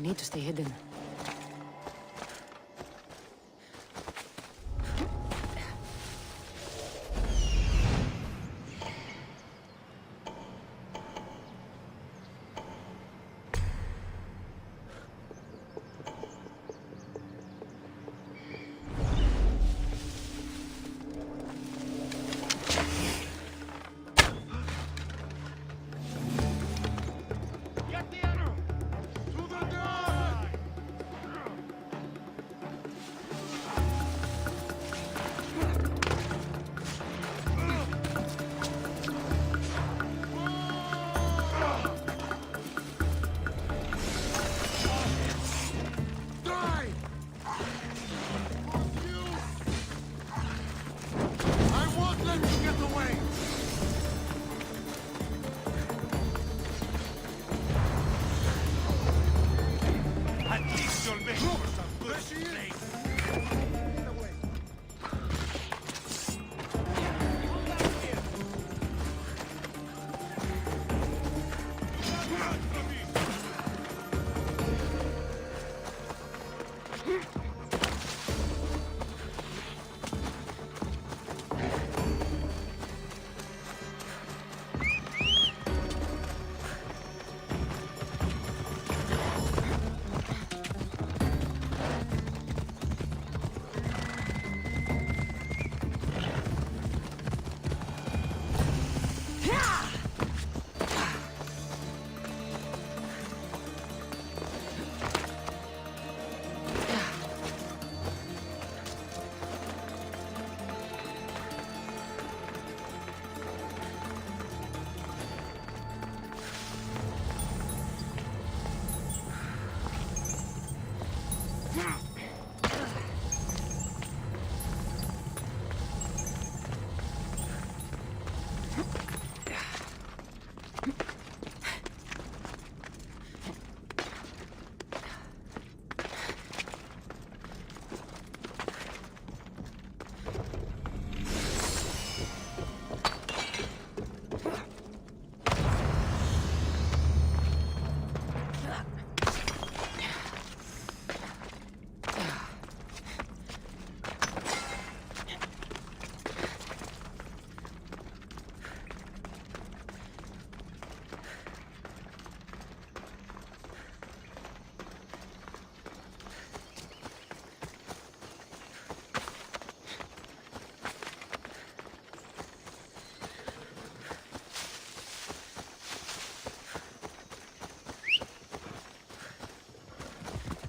need to stay hidden.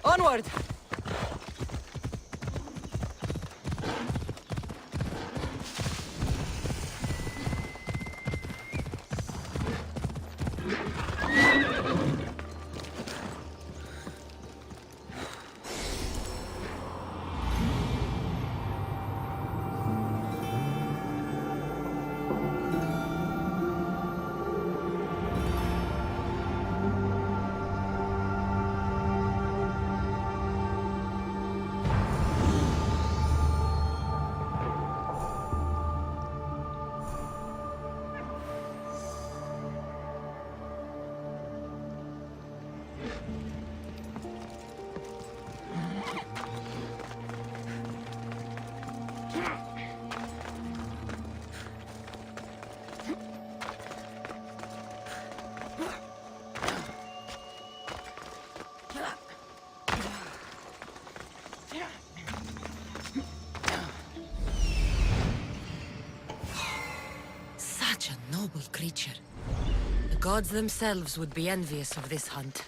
Onward! Such a noble creature. The gods themselves would be envious of this hunt.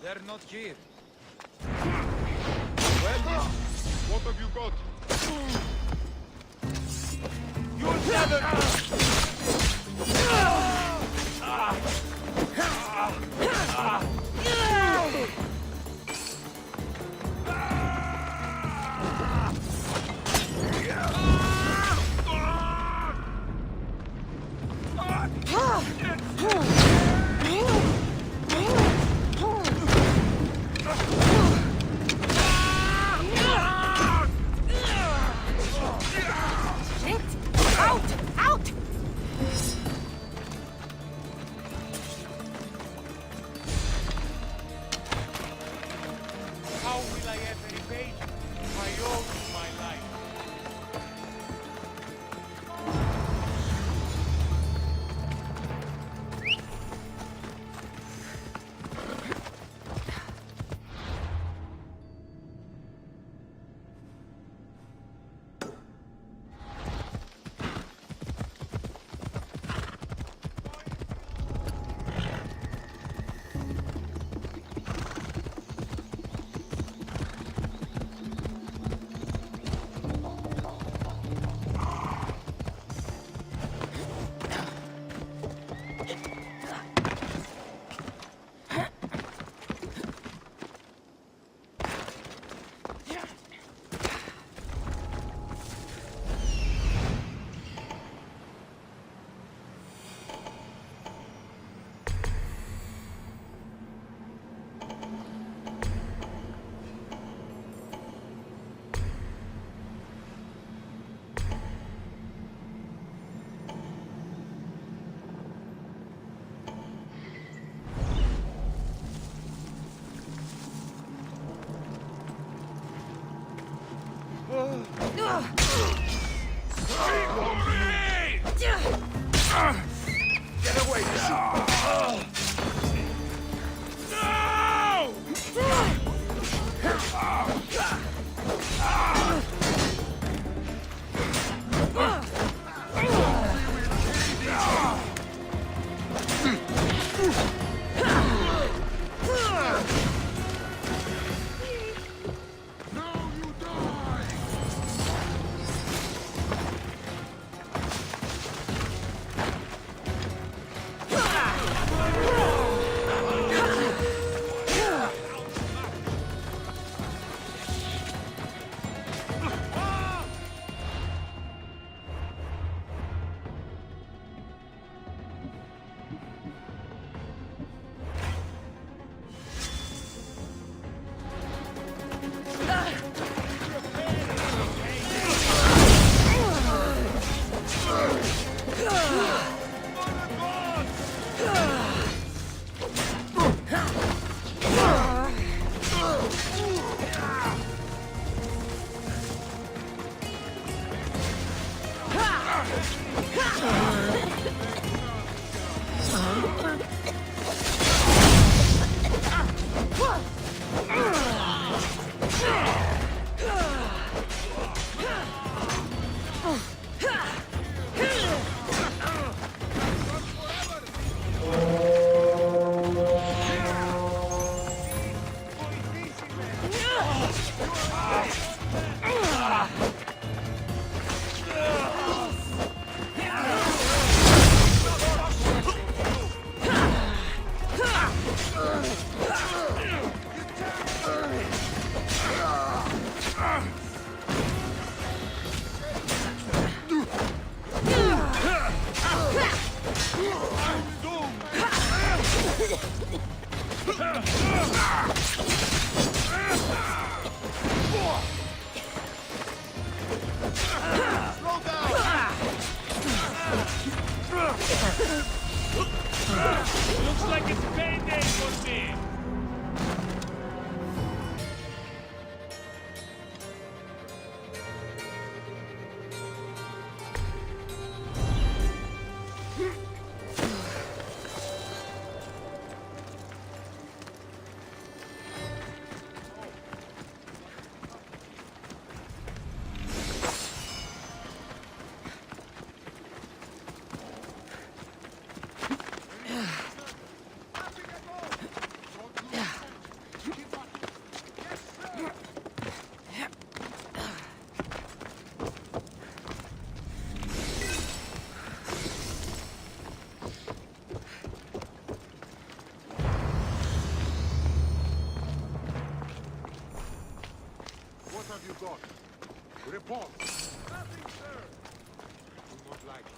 They're not here. Well, what have you got? You'll never... I ever evade. I owe you my life. Get away! Looks like it's payday for me. What have you got? Report. Nothing, sir. I do not like it.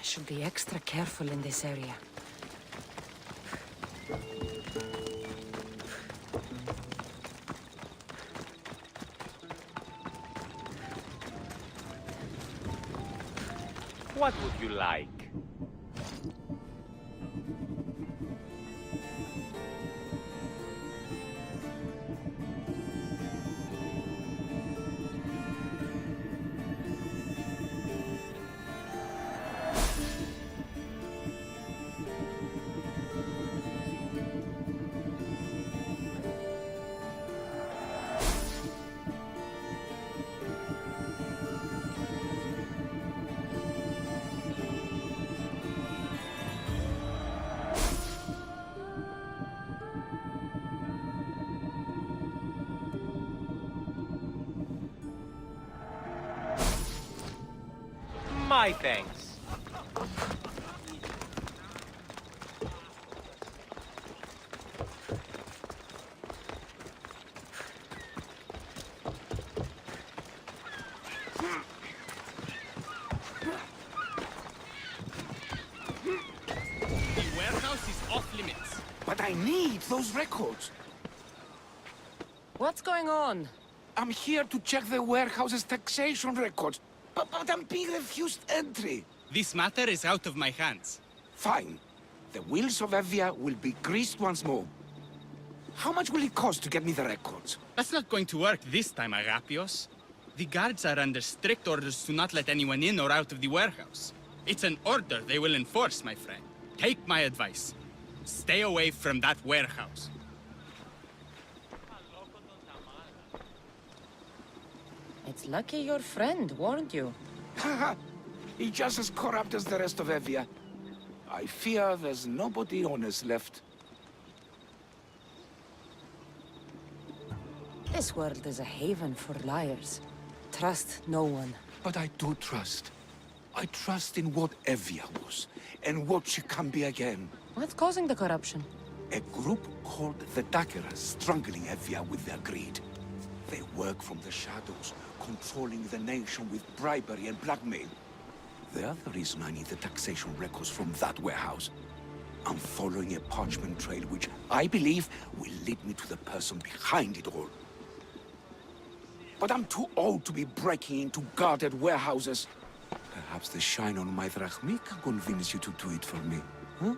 Should be extra careful in this area. What would you like? My thanks. The warehouse is off limits. But I need those records. What's going on? I'm here to check the warehouse's taxation records, but I'm being refused entry. This matter is out of my hands. Fine. The wheels of Evia will be greased once more. How much will it cost to get me the records? That's not going to work this time, Agapios. The guards are under strict orders to not let anyone in or out of the warehouse. It's an order they will enforce, my friend. Take my advice. Stay away from that warehouse. It's lucky your friend warned you. Haha! He's just as corrupt as the rest of Evia. I fear there's nobody honest left. This world is a haven for liars. Trust no one. But I do trust. I trust in what Evia was, and what she can be again. What's causing the corruption? A group called the Dakeras strangling Evia with their greed. They work from the shadows, controlling the nation with bribery and blackmail. the other reason I need the taxation records from that warehouse. I'm following a parchment trail which I believe will lead me to the person behind it all. But I'm too old to be breaking into guarded warehouses. Perhaps the shine on my drachmi can convince you to do it for me, huh?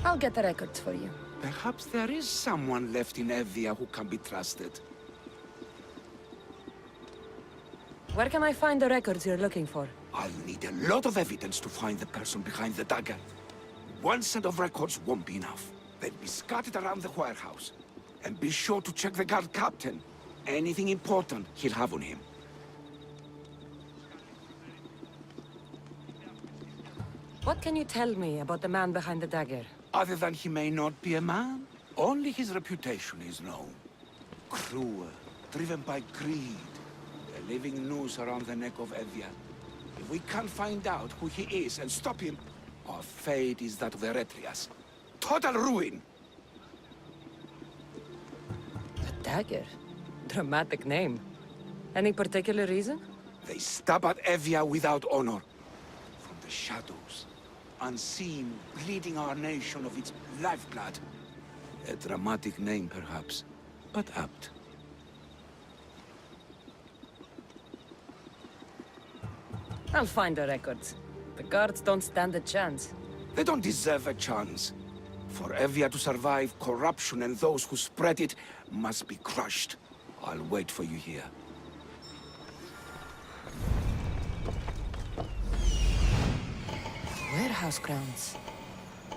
I'll get the records for you. Perhaps there is someone left in Evia who can be trusted. Where can I find the records you're looking for? I'll need a lot of evidence to find the person behind the dagger. One set of records won't be enough. They'll be scattered around the warehouse. And be sure to check the guard captain. Anything important he'll have on him. What can you tell me about the man behind the dagger? Other than he may not be a man, only his reputation is known. Cruel, driven by greed, a living noose around the neck of Evia. If we can't find out who he is and stop him, our fate is that of the Retrias. Total ruin! The dagger? Dramatic name. Any particular reason? They stab at Evia without honor. From the shadows, unseen, bleeding our nation of its lifeblood. A dramatic name, perhaps, but apt. I'll find the records. The guards don't stand a chance. They don't deserve a chance. For Evia to survive, corruption and those who spread it must be crushed. I'll wait for you here. Warehouse grounds.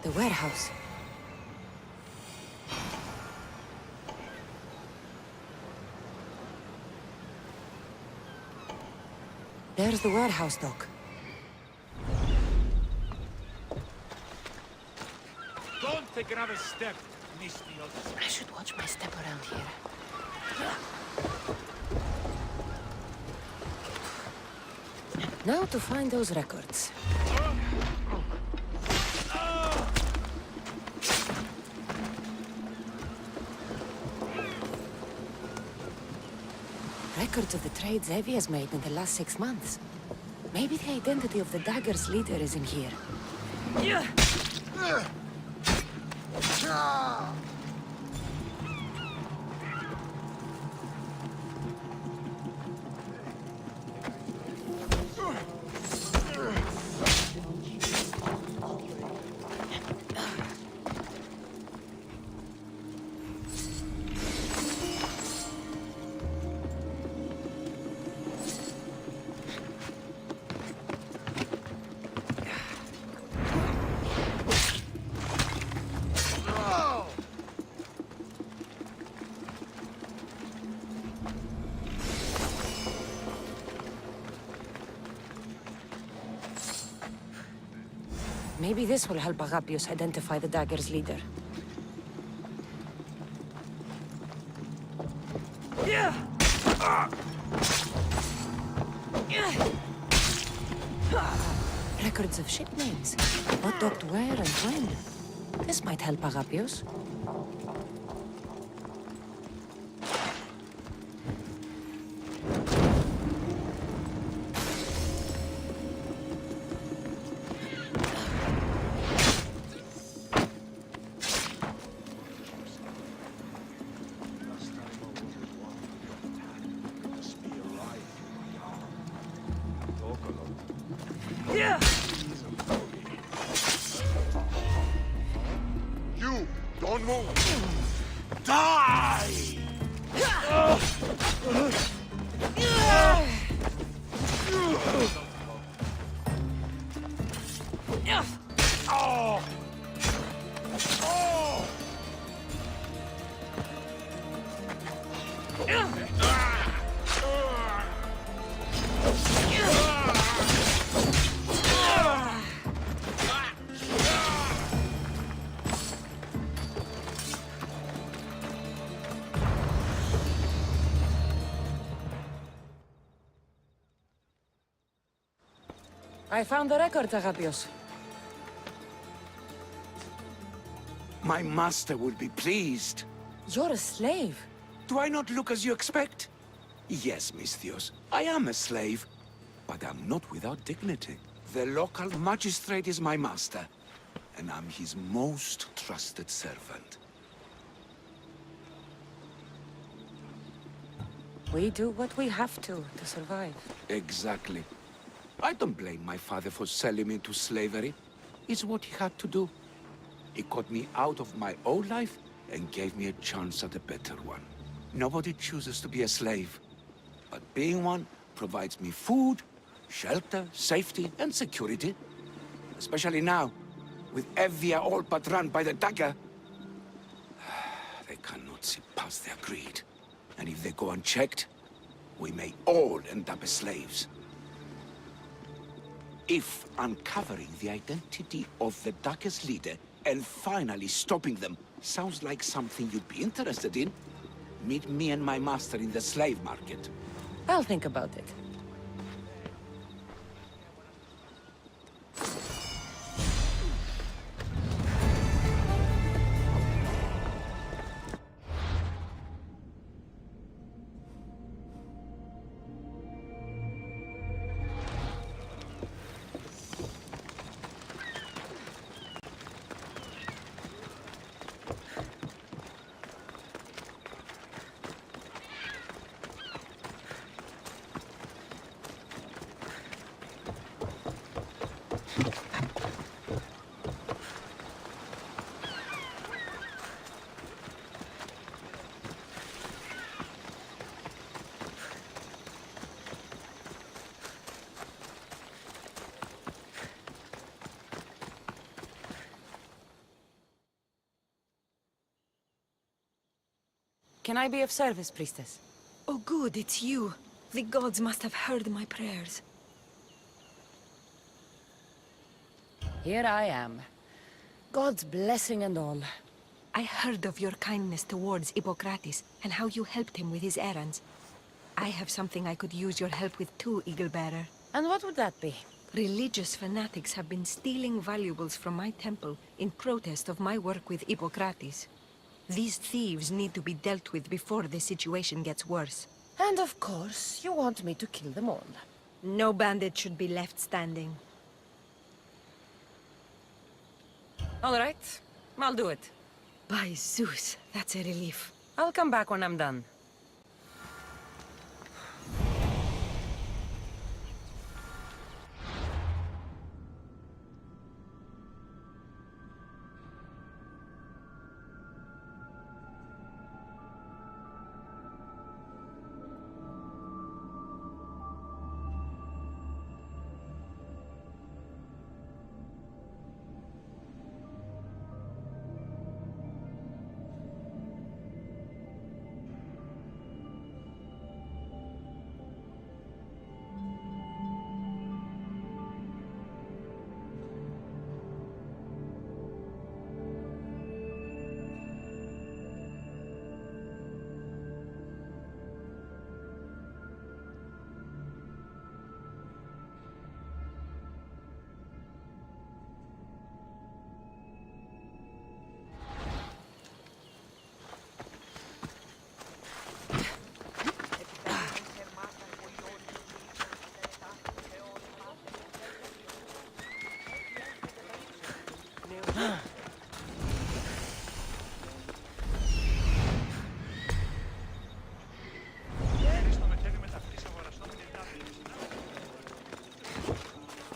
The warehouse. There's the warehouse, Doc. Don't take another step, Misty. I should watch my step around here. Now to find those records. Records of the trades Evie has made in the last 6 months. Maybe the identity of the dagger's leader is in here. Maybe this will help Agapios identify the dagger's leader. Records of ship names. What docked where and when. This might help Agapios. You, don't move. Die! Oh! Oh! I found the record, Agapios. My master will be pleased. You're a slave. Do I not look as you expect? Yes, Misthios, I am a slave. But I'm not without dignity. The local magistrate is my master, and I'm his most trusted servant. We do what we have to survive. Exactly. I don't blame my father for selling me to slavery. It's what he had to do. He got me out of my old life and gave me a chance at a better one. Nobody chooses to be a slave, but being one provides me food, shelter, safety, and security. Especially now, with Evia all but run by the dagger. They cannot see past their greed. And if they go unchecked, we may all end up as slaves. If uncovering the identity of the Dagger's leader and finally stopping them sounds like something you'd be interested in, meet me and my master in the slave market. I'll think about it. Can I be of service, priestess? Oh good, it's you. The gods must have heard my prayers. Here I am. God's blessing and all. I heard of your kindness towards Hippocrates, and how you helped him with his errands. I have something I could use your help with too, Eaglebearer. And what would that be? Religious fanatics have been stealing valuables from my temple in protest of my work with Hippocrates. These thieves need to be dealt with before the situation gets worse. And of course, you want me to kill them all. No bandit should be left standing. All right, I'll do it. By Zeus, that's a relief. I'll come back when I'm done.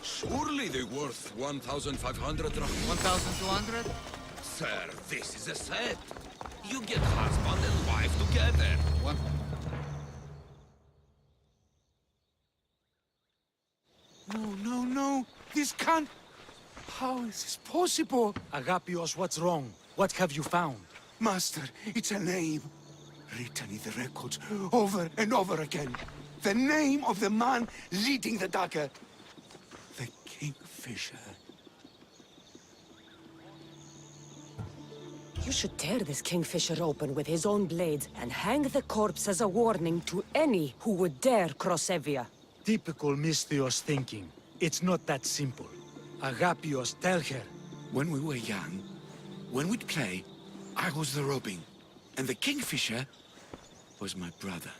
Surely they're worth 1,500 drachmas. 1,200? Sir, this is a set. You get husband and wife together. One. No. This can't... How is this possible? Agapios, what's wrong? What have you found? Master, it's a name. Written in the records over and over again. The name of the man leading the dagger. The Kingfisher. You should tear this Kingfisher open with his own blade and hang the corpse as a warning to any who would dare cross Evia. Typical Misthios thinking. It's not that simple. Agapios, tell her. When we were young, when we'd play, I was the robin. And the Kingfisher was my brother.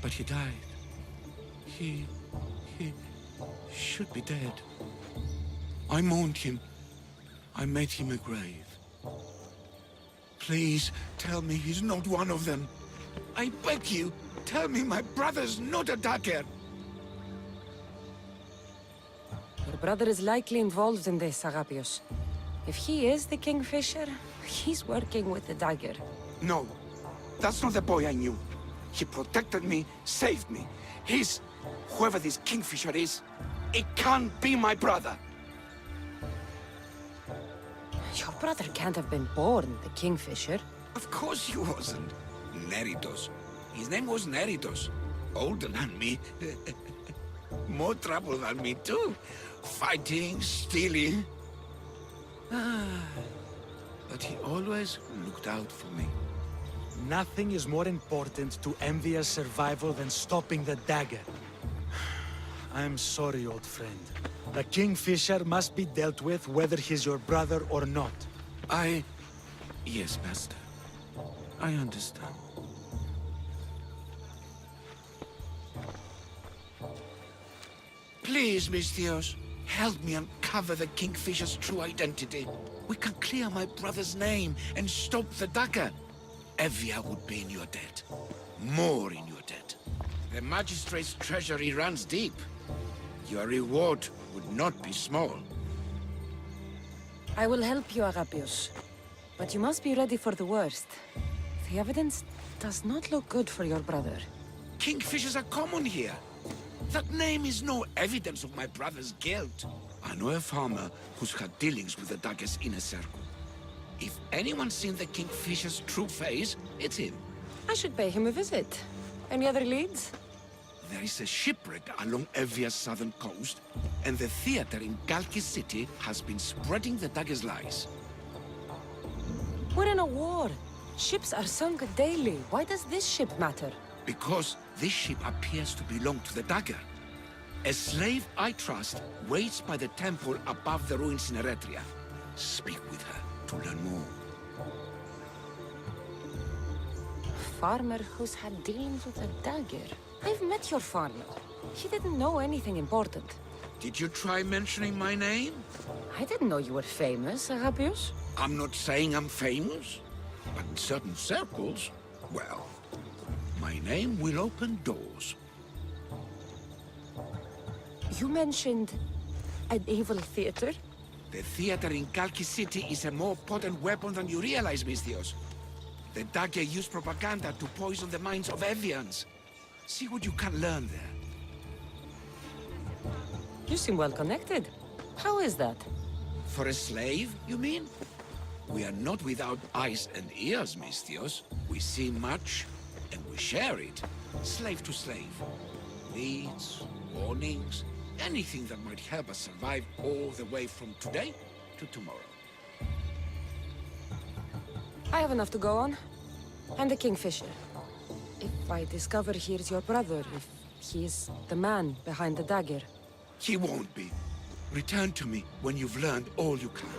But he died. He He should be dead. I mourned him. I made him a grave. Please, tell me he's not one of them. I beg you, tell me my brother's not a dagger. Your brother is likely involved in this, Agapios. If he is the Kingfisher, he's working with the dagger. No, that's not the boy I knew. He protected me, saved me. He's... whoever this Kingfisher is, it can't be my brother. Your brother can't have been born the Kingfisher. Of course he wasn't. Neritos. His name was Neritos. Older than me. More trouble than me too. Fighting, stealing. But he always looked out for me. Nothing is more important to Envia's survival than stopping the dagger. I'm sorry, old friend. The Kingfisher must be dealt with whether he's your brother or not. Yes, Master. I understand. Please, Misthios, help me uncover the Kingfisher's true identity. We can clear my brother's name and stop the dagger. Evia would be in your debt. More in your debt. The Magistrate's treasury runs deep. Your reward would not be small. I will help you, Agapios. But you must be ready for the worst. The evidence does not look good for your brother. Kingfishers are common here. That name is no evidence of my brother's guilt. I know a farmer who's had dealings with the dagger's inner circle. If anyone's seen the Kingfisher's true face, it's him. I should pay him a visit. Any other leads? There is a shipwreck along Evia's southern coast, and the theater in Galki City has been spreading the dagger's lies. We're in a war. Ships are sunk daily. Why does this ship matter? Because this ship appears to belong to the dagger. A slave I trust waits by the temple above the ruins in Eretria. Speak with her to learn more. Farmer who's had dealings with a dagger. I've met your farmer. He didn't know anything important. Did you try mentioning my name? I didn't know you were famous, Agapios. I'm not saying I'm famous, but in certain circles, well, my name will open doors. You mentioned an evil theater? The theater in Galki City is a more potent weapon than you realize, Misthios. The dagger used propaganda to poison the minds of Evians. See what you can learn there. You seem well connected. How is that? For a slave, you mean? We are not without eyes and ears, Misthios. We see much, and we share it. Slave to slave. Needs, warnings, anything that might help us survive all the way from today to tomorrow. I have enough to go on. I'm the Kingfisher. If I discover he's your brother, if he is the man behind the dagger... He won't be. Return to me when you've learned all you can.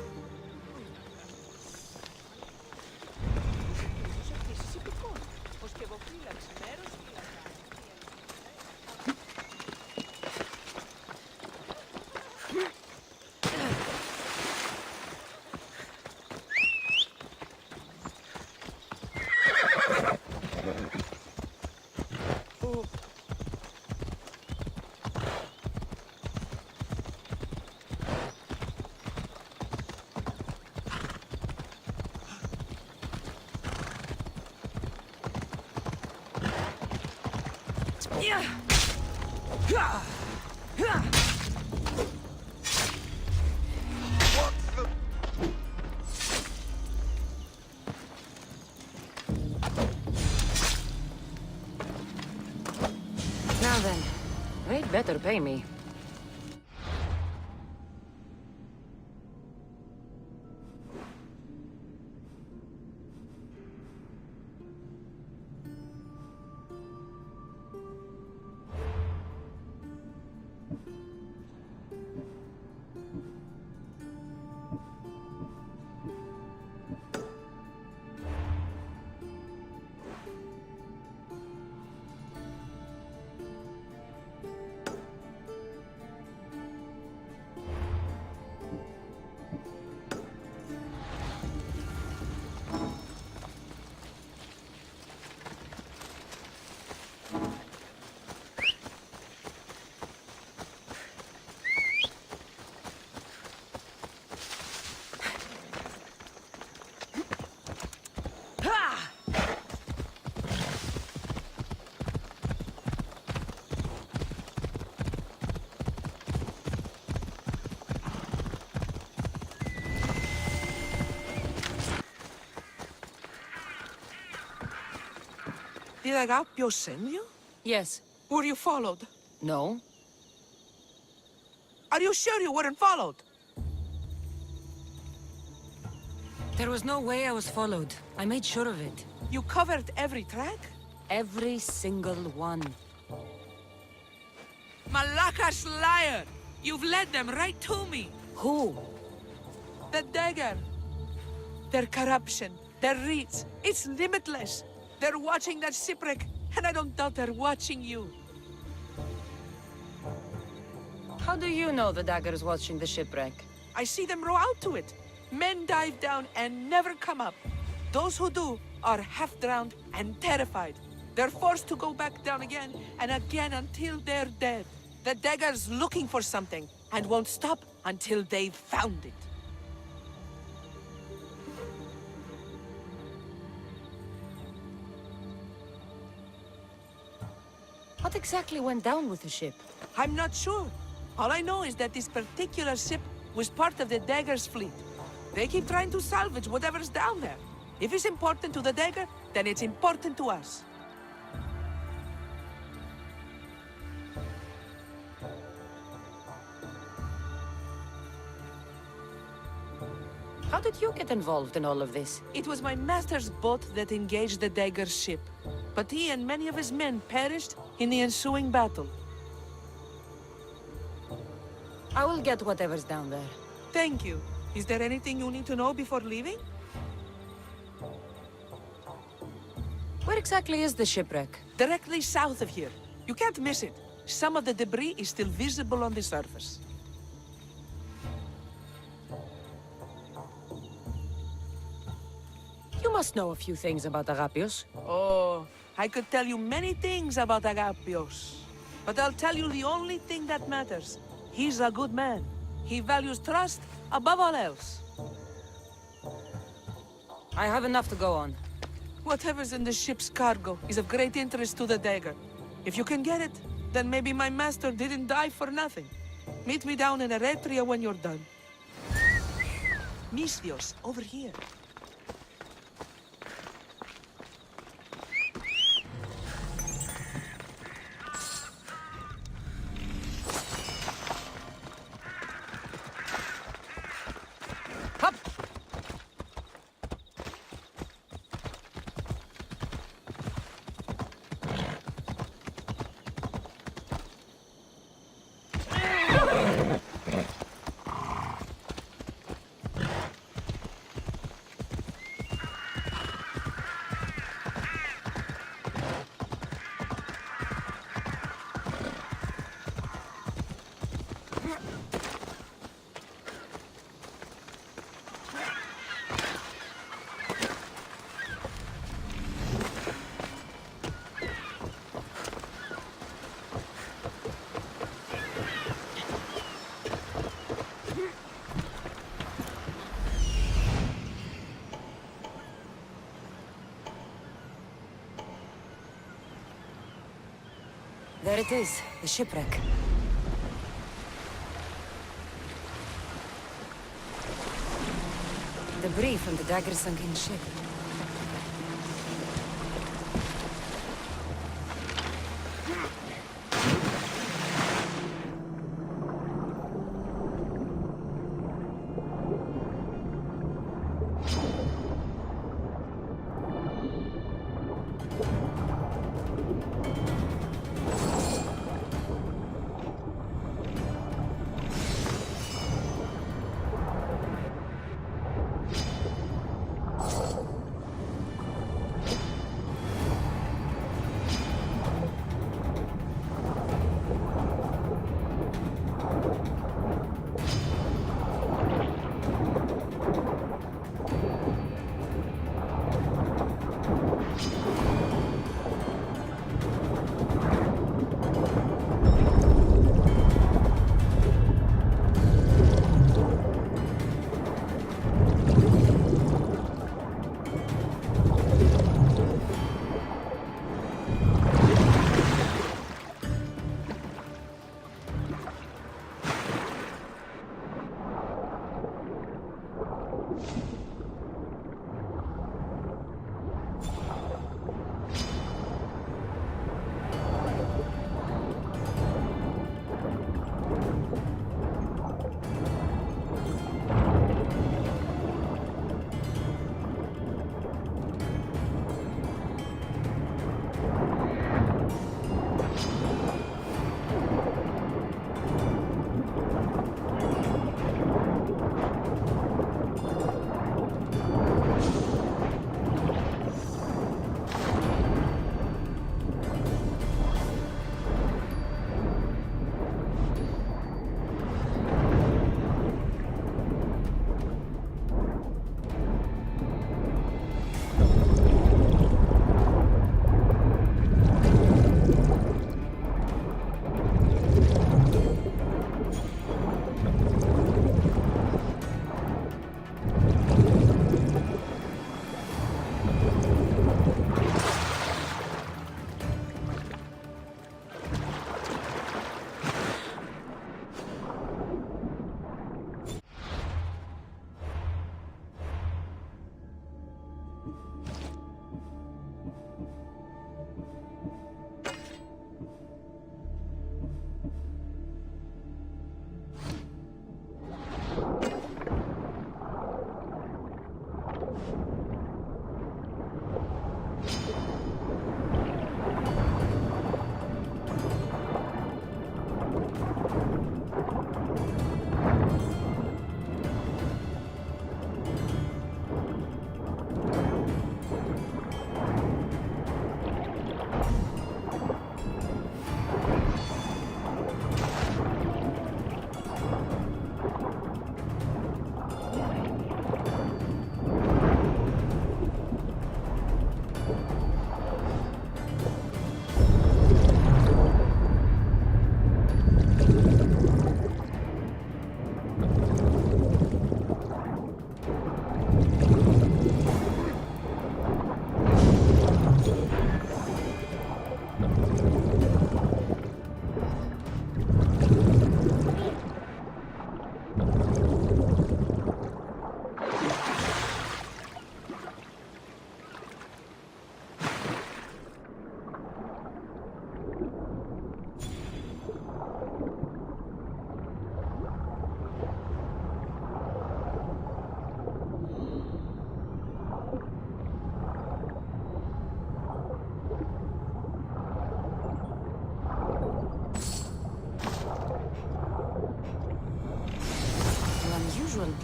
Now then, they'd better pay me. Did Agapio send you? Yes. Were you followed? No. Are you sure you weren't followed? There was no way I was followed. I made sure of it. You covered every track? Every single one. Malakas liar! You've led them right to me! Who? The dagger! Their corruption, their reach, it's limitless! They're watching that shipwreck, and I don't doubt they're watching you. How do you know the dagger's watching the shipwreck? I see them row out to it. Men dive down and never come up. Those who do are half-drowned and terrified. They're forced to go back down again and again until they're dead. The dagger's looking for something and won't stop until they've found it. What exactly went down with the ship? I'm not sure. All I know is that this particular ship was part of the dagger's fleet. They keep trying to salvage whatever's down there. If it's important to the dagger, then it's important to us. How did you get involved in all of this? It was my master's boat that engaged the dagger's ship. But he and many of his men perished in the ensuing battle. I will get whatever's down there. Thank you. Is there anything you need to know before leaving? Where exactly is the shipwreck? Directly south of here. You can't miss it. Some of the debris is still visible on the surface. You must know a few things about Agapios. Oh, I could tell you many things about Agapios. But I'll tell you the only thing that matters. He's a good man. He values trust above all else. I have enough to go on. Whatever's in the ship's cargo is of great interest to the dagger. If you can get it, then maybe my master didn't die for nothing. Meet me down in Eretria when you're done. Misthios, over here. Hup! There it is, the shipwreck. Debris from the dagger-sunken ship.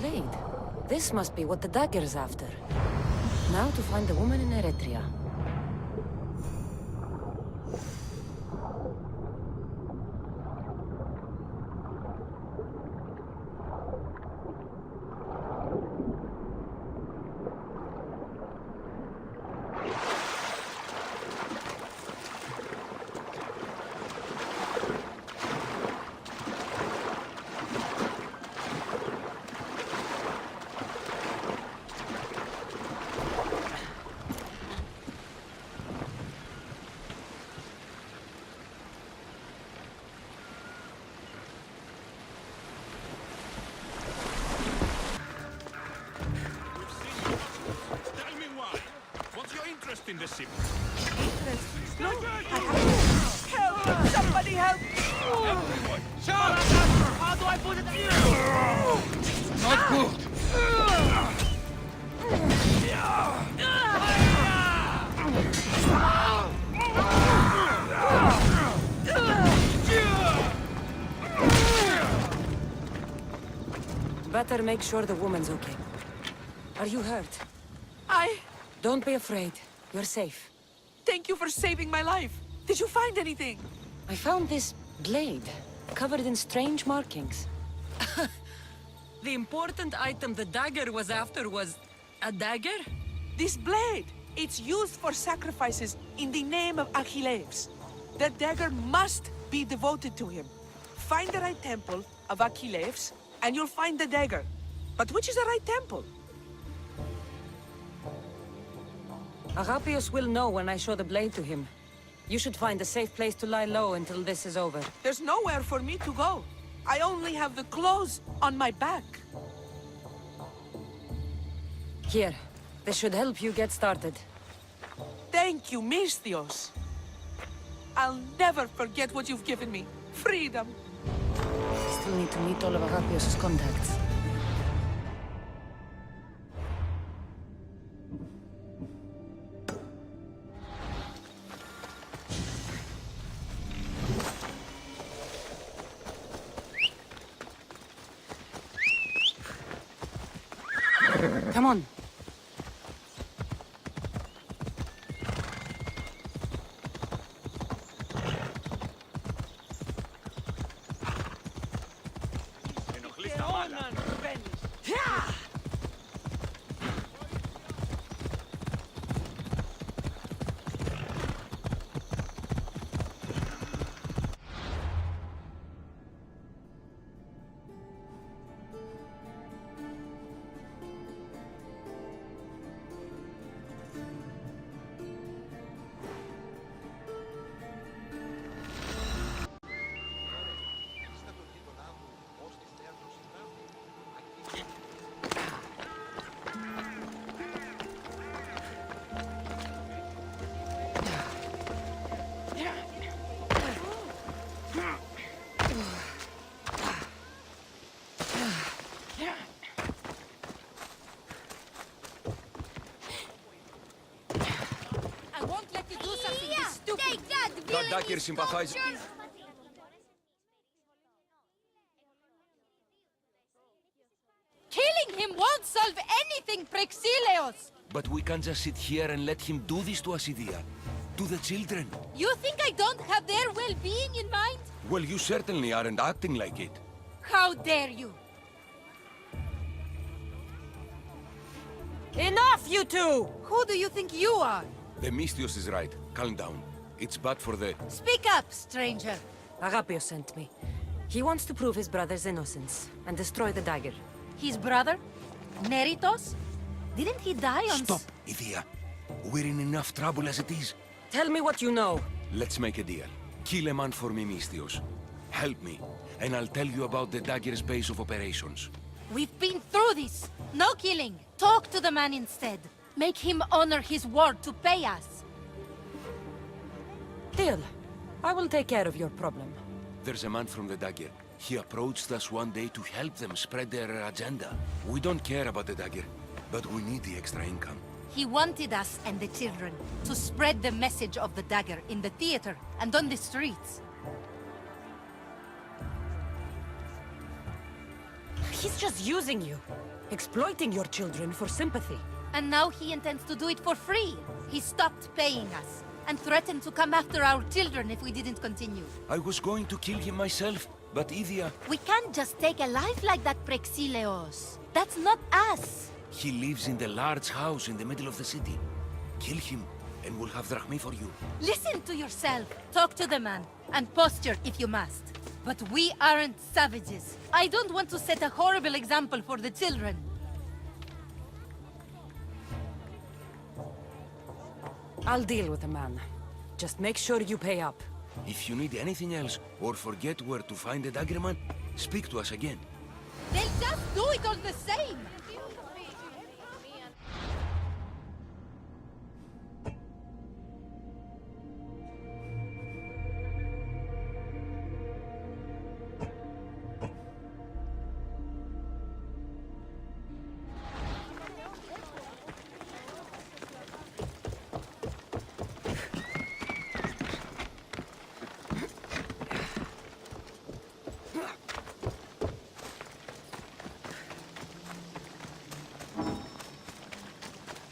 blade. This must be what the dagger's after. Now to find the woman in Eretria. Tell me why. What's your interest in the ship? No, I have to... Help! Somebody help! How do I put it in? Not good. Better make sure the woman's okay. Are you hurt? Don't be afraid. You're safe. Thank you for saving my life. Did you find anything? I found this blade, covered in strange markings. The important item the dagger was after was a dagger? This blade! It's used for sacrifices in the name of Achilles. The dagger must be devoted to him. Find the right temple of Achilles, and you'll find the dagger. But which is the right temple? Agapios will know when I show the blade to him. You should find a safe place to lie low until this is over. There's nowhere for me to go. I only have the clothes on my back. Here, this should help you get started. Thank you, Misthios. I'll never forget what you've given me. Freedom. Still need to meet all of Agapios' contacts. Come on. Dagger sympathize. Killing him won't solve anything, Praxileos! But we can't just sit here and let him do this to Asidia. To the children. You think I don't have their well-being in mind? Well, you certainly aren't acting like it. How dare you! Enough, you two! Who do you think you are? The Misthios is right. Calm down. It's bad for the... Speak up, stranger. Agapios sent me. He wants to prove his brother's innocence and destroy the dagger. His brother? Neritos? Didn't he die on... Stop, Idia. We're in enough trouble as it is. Tell me what you know. Let's make a deal. Kill a man for me, Misthios. Help me, and I'll tell you about the dagger's base of operations. We've been through this. No killing. Talk to the man instead. Make him honor his word to pay us. Deal. I will take care of your problem. There's a man from the dagger. He approached us one day to help them spread their agenda. We don't care about the dagger, but we need the extra income. He wanted us and the children to spread the message of the dagger in the theater and on the streets. He's just using you. Exploiting your children for sympathy. And now he intends to do it for free. He stopped paying us and threatened to come after our children if we didn't continue. I was going to kill him myself, but Idia... We can't just take a life like that, Prexileos. That's not us. He lives in the large house in the middle of the city. Kill him, and we'll have drachmae for you. Listen to yourself. Talk to the man, and posture if you must. But we aren't savages. I don't want to set a horrible example for the children. I'll deal with the man. Just make sure you pay up. If you need anything else, or forget where to find the daggerman, speak to us again. They'll just do it all the same!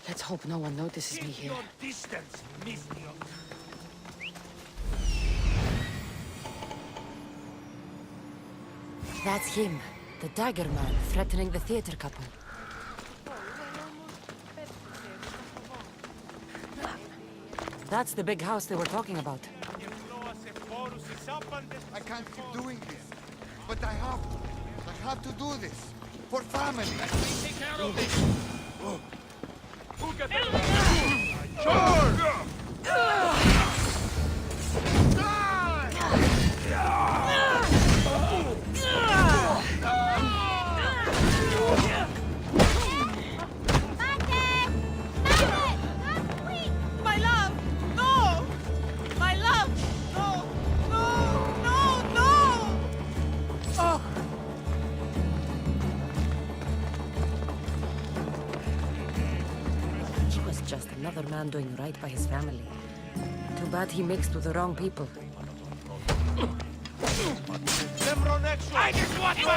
Let's hope no one notices me here. Distance, Mistio. That's him, the dagger man threatening the theater couple. That's the big house they were talking about. I can't keep doing this. But I have to. I have to do this. For family. Let me take care of this. Who got My love! No! My love! No! No! No! No! Oh! He was just another man doing right by his family. Too bad he mixed with the wrong people. I just want my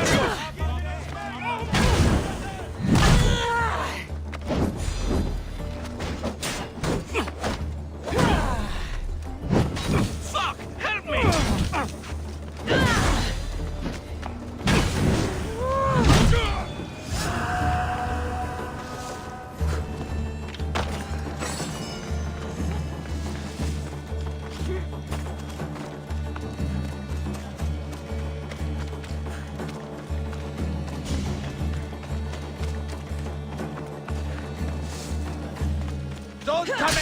Fuck! Help me! Don't come in!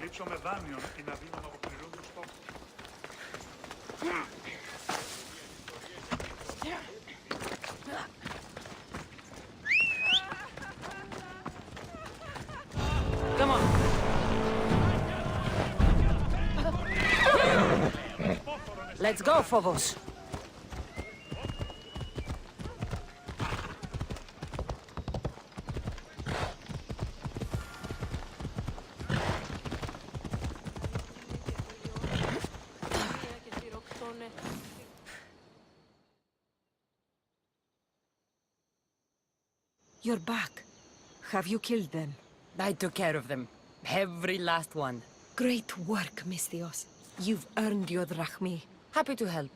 Λείψω με δάνειον ή να δίνω να αποπληρώνω τους στόχους. Come on. Let's go, Phobos. You're back. Have you killed them? I took care of them. Every last one. Great work, Misthios. You've earned your drachmi. Happy to help.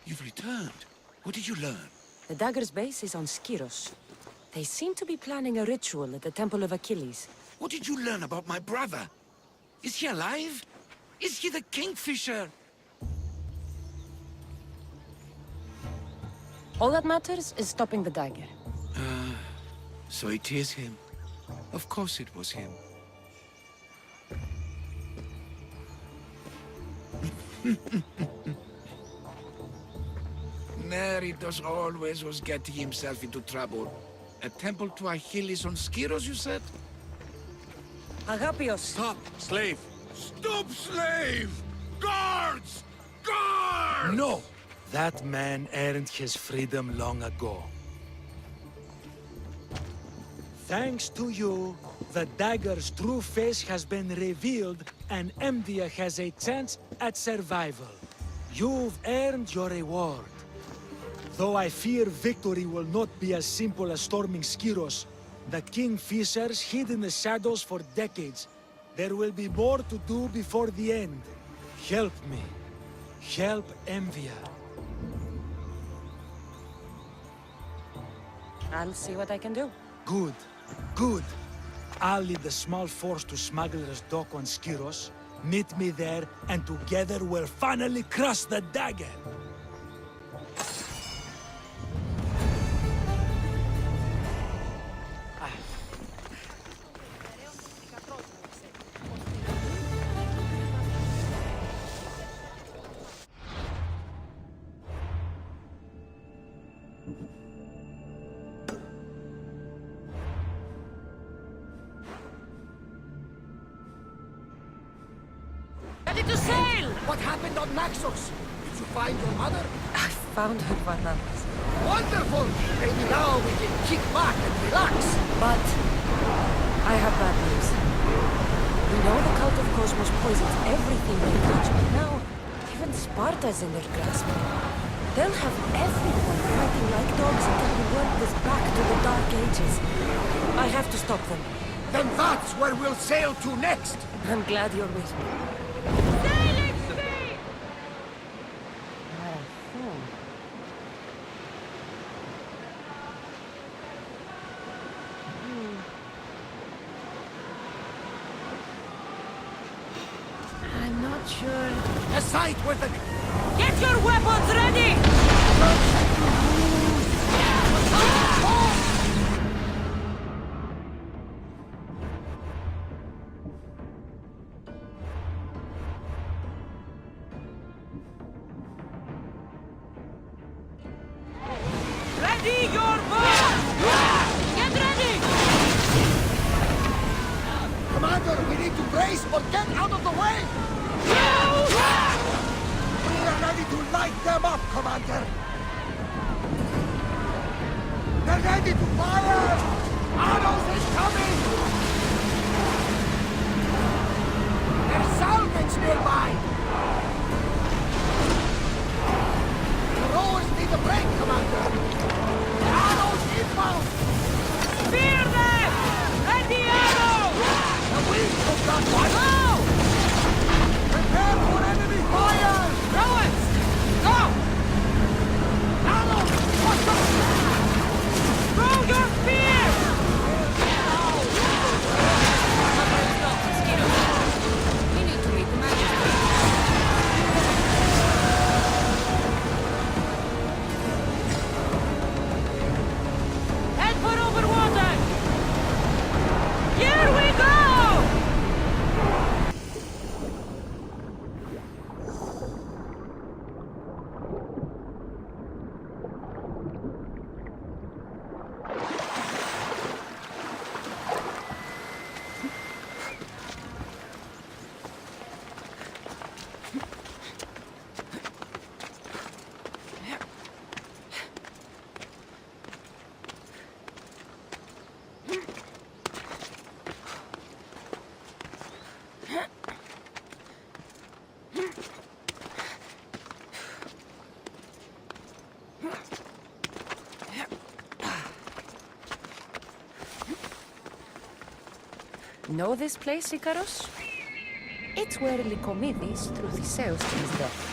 You've returned. What did you learn? The dagger's base is on Skiros. They seem to be planning a ritual at the Temple of Achilles. What did you learn about my brother? Is he alive? Is he the Kingfisher? All that matters is stopping the dagger. So it is him. Of course it was him. Neridos always was getting himself into trouble. A temple to Achilles on Skiros, you said? Agapios! Stop, slave! Stop, slave! Guards! Guards! No! That man earned his freedom long ago. Thanks to you, the dagger's true face has been revealed and Emdia has a chance at survival. You've earned your reward. Though I fear victory will not be as simple as storming Skiros, the Kingfishers hid in the shadows for decades. There will be more to do before the end. Help me. Help Emvia. I'll see what I can do. Good. Good. I'll lead a small force to Smuggler's Dock on Skiros. Meet me there, and together we'll finally crush the dagger! Ready to sail! What happened on Naxos? Did you find your mother? I found her, Varnavas. Wonderful! Maybe now we can kick back and relax. But I have bad news. We know the cult of Cosmos poisons everything they touch, but now even Sparta's in their grasp. They'll have everyone fighting like dogs until the world is back to the Dark Ages. I have to stop them. Then that's where we'll sail to next! I'm glad you're with me. Sailing speed! I'm not sure. Aside with the... Get your weapons ready! Ready your bow! Get ready! Commander, we need to brace or get out of the way! We are ready to light them up, Commander! They're ready to fire! Anos is coming! There's salvage nearby! The rowers need a break, Commander! Anos inbound! Spear them! Ready arrows! The wind has got one! Go! Prepare for enemy fire! Rowers! Go! Anos! Watch out! Throw your spears! We need to meet the magistrate. Head for over water! Here we go! Know this place, Icarus? It's where Lycomedes threw Theseus to his death.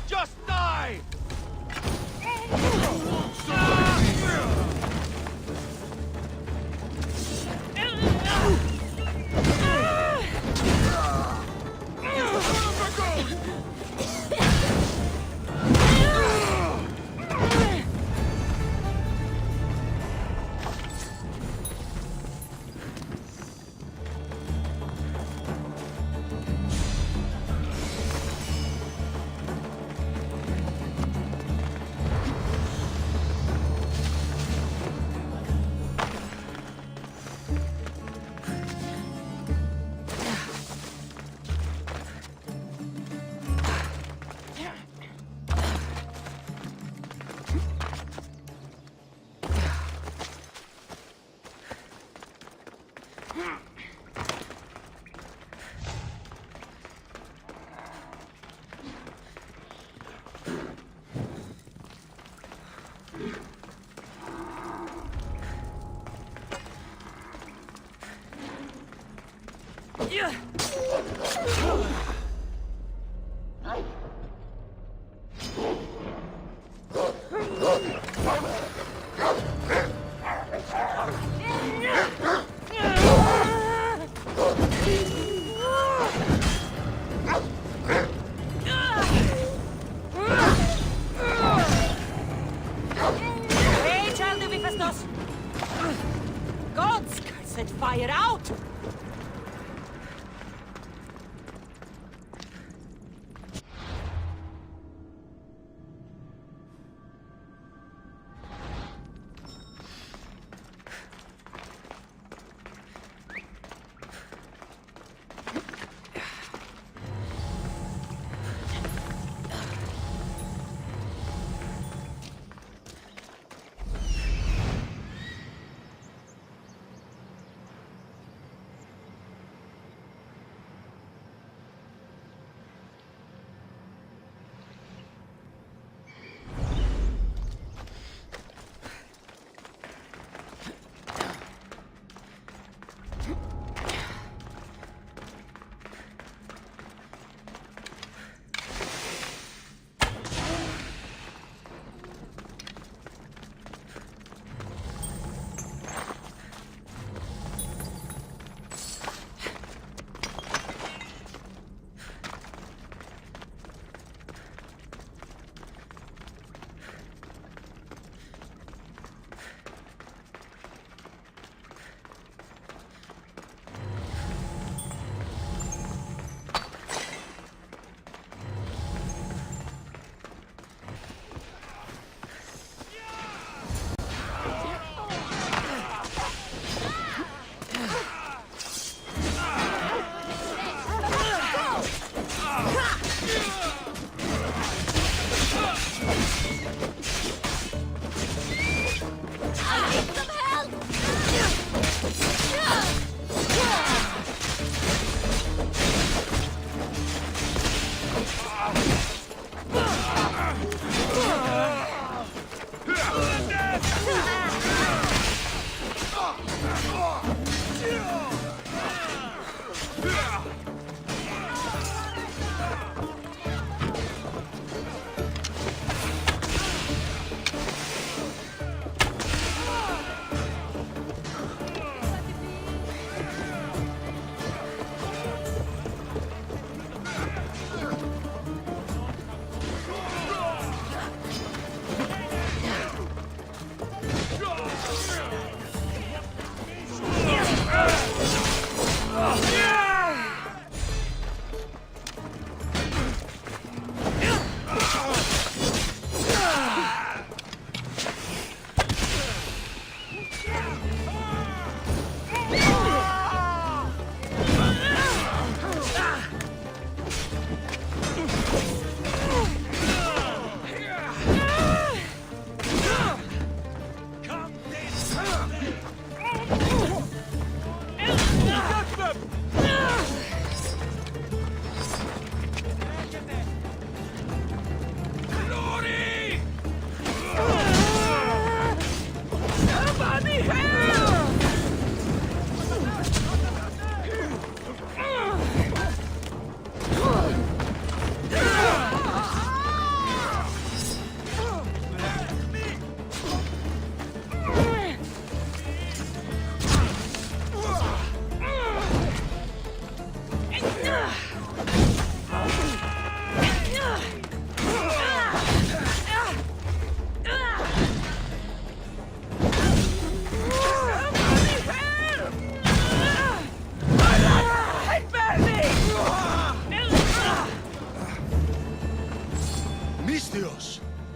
Just die!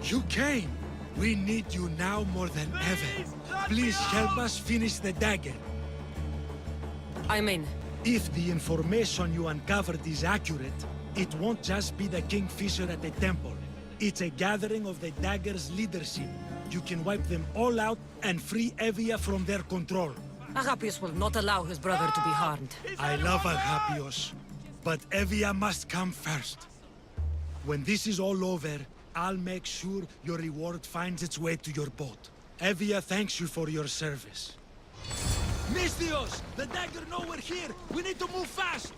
You came! We need you now more than ever. Please help us finish the dagger. I'm in. If the information you uncovered is accurate, it won't just be the Kingfisher at the temple. It's a gathering of the dagger's leadership. You can wipe them all out and free Evia from their control. Agapius will not allow his brother to be harmed. I love Agapios, but Evia must come first. When this is all over, I'll make sure your reward finds its way to your boat. Evia thanks you for your service. Misthios! The dagger nowhere here! We need to move fast!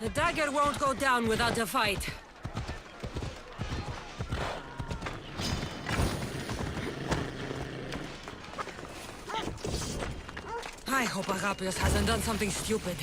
The dagger won't go down without a fight. I hope Agapios hasn't done something stupid.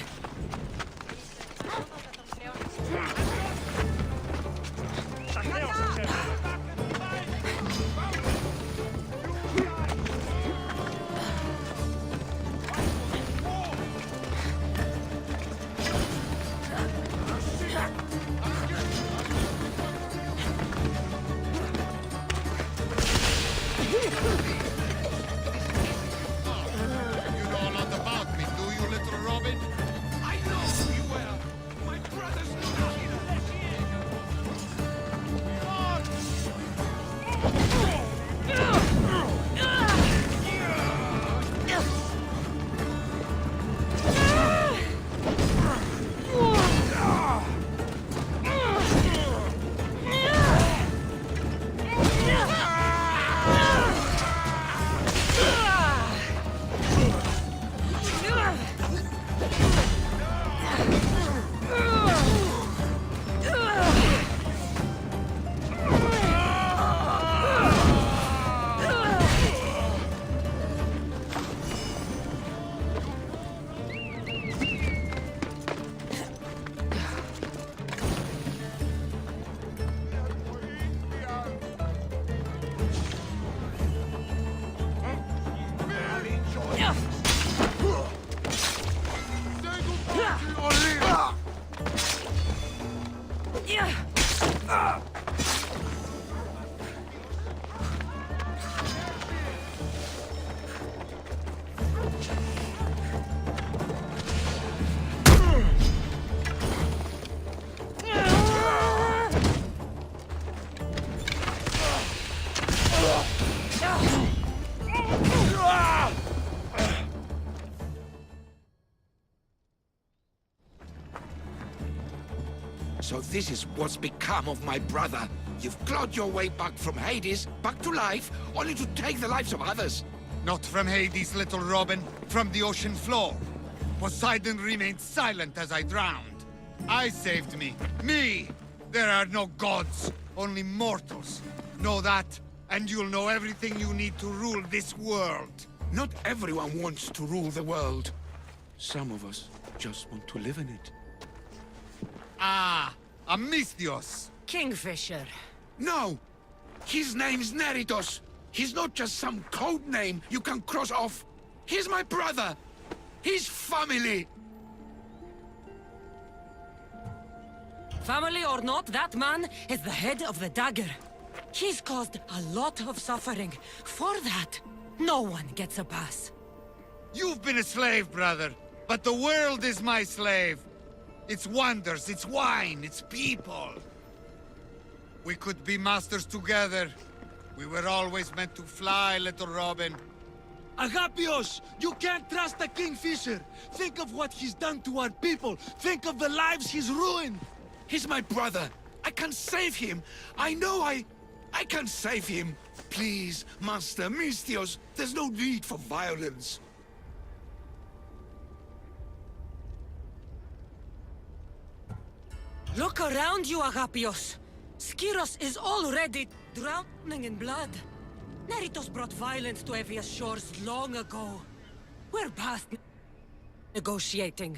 So this is what's become of my brother. You've clawed your way back from Hades, back to life, only to take the lives of others. Not from Hades, little Robin. From the ocean floor. Poseidon remained silent as I drowned. I saved me. Me! There are no gods, only mortals. Know that, and you'll know everything you need to rule this world. Not everyone wants to rule the world. Some of us just want to live in it. Ah, Amisthios. Kingfisher. No! His name's Neritos. He's not just some code name you can cross off. He's my brother. He's family. Family or not, that man is the head of the dagger. He's caused a lot of suffering. For that, no one gets a pass. You've been a slave, brother, but the world is my slave. Its wonders, its wine, its people. We could be masters together. We were always meant to fly, little Robin. Agapios! You can't trust the Kingfisher! Think of what he's done to our people! Think of the lives he's ruined! He's my brother. I can save him. I know I can save him. Please, Master Misthios, there's no need for violence. Look around you, Agapios. Skiros is already drowning in blood. Neritos brought violence to Evia's shores long ago. We're past negotiating.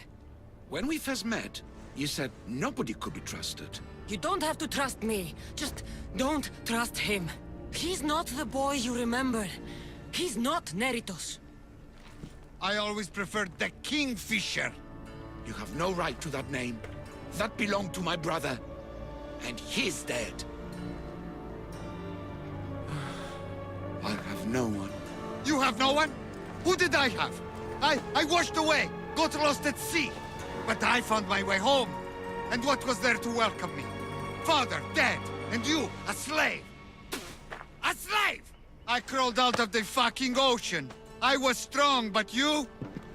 When we first met, you said nobody could be trusted. You don't have to trust me. Just don't trust him. He's not the boy you remember. He's not Neritos. I always preferred the Kingfisher. You have no right to that name. That belonged to my brother. And he's dead. I have no one. You have no one? Who did I have? I washed away, got lost at sea. But I found my way home. And what was there to welcome me? Father, dead, and you, a slave. A slave! I crawled out of the fucking ocean. I was strong, but you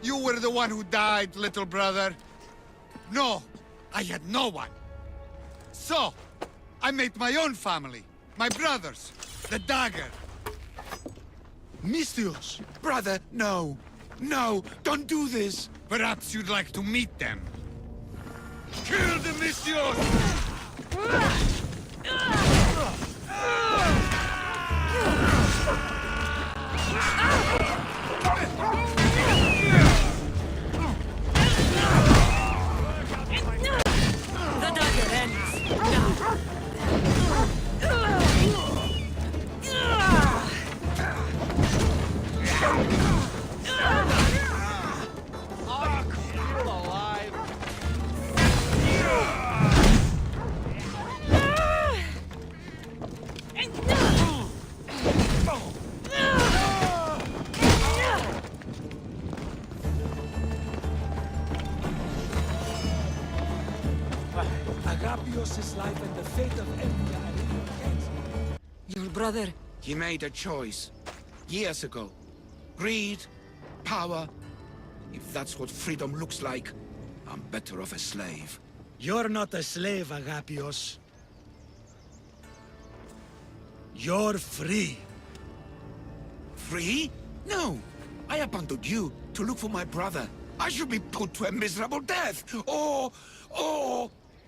were the one who died, little brother. No, I had no one. So, I made my own family. My brothers. The dagger. Misthios! Brother, no. No, don't do this. Perhaps you'd like to meet them. Kill the Misthios! The dagger ends now. Agapios' life and the fate of Evia are in your hands. Your brother. He made a choice. Years ago. Greed, power. If that's what freedom looks like, I'm better off a slave. You're not a slave, Agapios. You're free. Free? No. I abandoned you to look for my brother. I should be put to a miserable death. Or...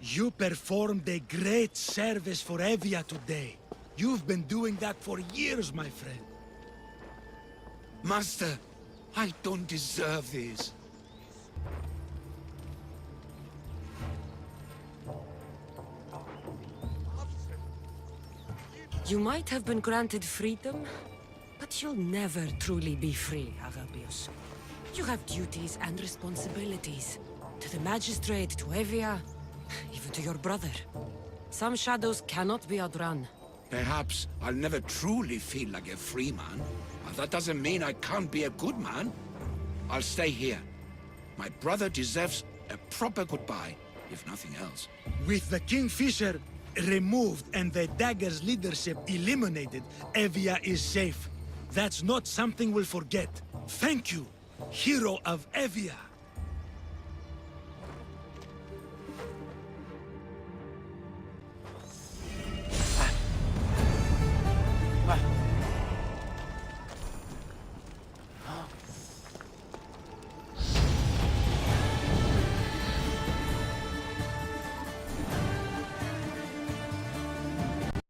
You performed a great service for Evia today. You've been doing that for years, my friend. Master, I don't deserve this. You might have been granted freedom, but you'll never truly be free, Agapios. You have duties and responsibilities. To the magistrate, to Evia, even to your brother. Some shadows cannot be outrun. Perhaps I'll never truly feel like a free man. But that doesn't mean I can't be a good man. I'll stay here. My brother deserves a proper goodbye, if nothing else. With the Kingfisher removed and the dagger's leadership eliminated, Evia is safe. That's not something we'll forget. Thank you, hero of Evia.